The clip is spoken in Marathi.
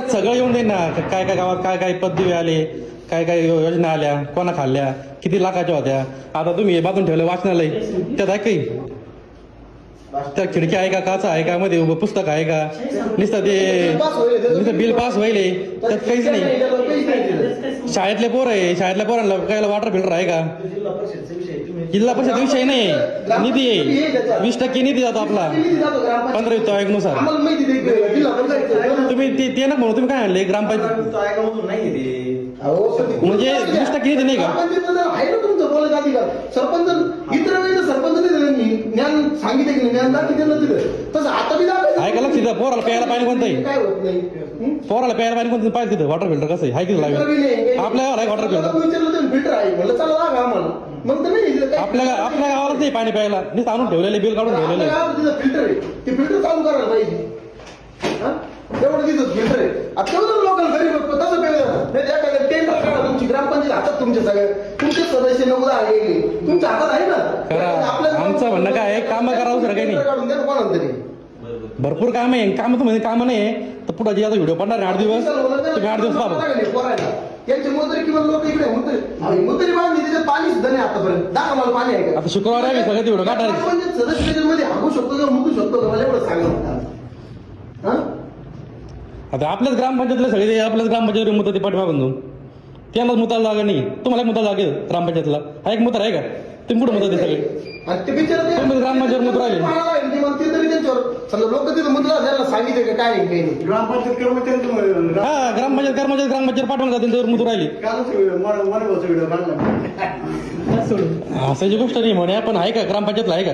त्यात सगळं येऊन देईन ना, काय काय गावात काय काय पदवी आले, काय काय योजना आल्या, कोणा खाल्ल्या, किती लाखाच्या होत्या. आता तुम्ही हे बांधून ठेवलं वाचनालय, त्यात आहे काही? त्या खिडकी आहे का, काचा आहे का, मध्ये पुस्तक आहे का, नुसतं बिल पास व्हायले, त्यात काहीच नाही. शाळेतले पोर आहे, शाळेतल्या पोरांना काय वॉटर फिल्टर आहे का? जिल्हा परिषद विषय नाही, निधी आहे, 20% निधी जातो आपला 15 आयोगानुसार. तुम्ही ते ना म्हणून तुम्ही काय आणले ग्रामपंचायत म्हणजे 20% निधी नाही का? सरपंच इतर वेळेला सरपंच ज्ञान सांगितलं की ज्ञान दाखिलं तिथं तसं आता बी दाखवायचं. आहे का लक्ष द्या, पोराला प्यायला पाणी कोणतं आहे? काय होत नाही. पोराला प्यायला पाणी कोणतं पाहिजे तिथं? वॉटर फिल्टर कसं आहे? किती लागेल आपल्याला? आहे वॉटर फिल्टर? विचारलं फिल्टर आहे म्हणलं चला लागा आम्हाला. मग तर नाही आपल्या गावालाच नाही पाणी प्यायला, नुसतं आणून ठेवलेले, बिल काढून ठेवलेले. फिल्टर आहे, ते फिल्टर चालू करायला पाहिजे. तेवढं तिथं फिल्टर आहे. आता तेवढं लोकांना गरीब तसं प्यायला नाही. एखाद्या टेंडर काढा, तुमची ग्रामपंचायत हातात, तुमचे सगळे तुमचे सदस्य 9 आहे तुमच्या हातात आहे ना. आमचं म्हणणं काय आहे, कामं करावं सर काही नाही. काढून द्या कोणाला तरी. भरपूर काम आहे, काम तर म्हणजे कामं नाही तर पुढे जे आता व्हिडिओ पडणार 8 दिवस, तुम्ही 8 दिवस पाहा. यांचे मोदरी किंवा लोक इकडे मुद्दरी बांधली, त्याच्यात पाणी सुद्धा नाही आतापर्यंत. दाखवा मला पाणी आहे का? आता शुक्रवार आहे सगळं व्हिडिओ काढणार. सदस्यमध्ये हागू शकतो किंवा मुतू शकतो का? मला एवढं सांगा. आता आपल्याच ग्रामपंचायतला सगळे आपल्याच ग्रामपंचायत मुद्दा ते पाठवा बांधून त्यांनाच मुताला जागा नाही. तुम्हाला एक मुद्दा लागेल ग्रामपंचायतला, हा एक मुद्दा आहे का? तुम्ही कुठं मुद्दा ते सगळे तुम्ही ग्रामपंचायत मुद्दा राहिले ते तरी त्यांच्यावर समजा लोक तिथं मुद्दा द्यायला सांगितले का काय नाही काही नाही. ग्रामपंचायत कर्मचारी हा ग्रामपंचायत पाठवून जातील त्यावर मुद्दा राहिली. व्हिडिओ काढला असाची गोष्ट नाही म्हणे, पण आहे का ग्रामपंचायतला आहे का?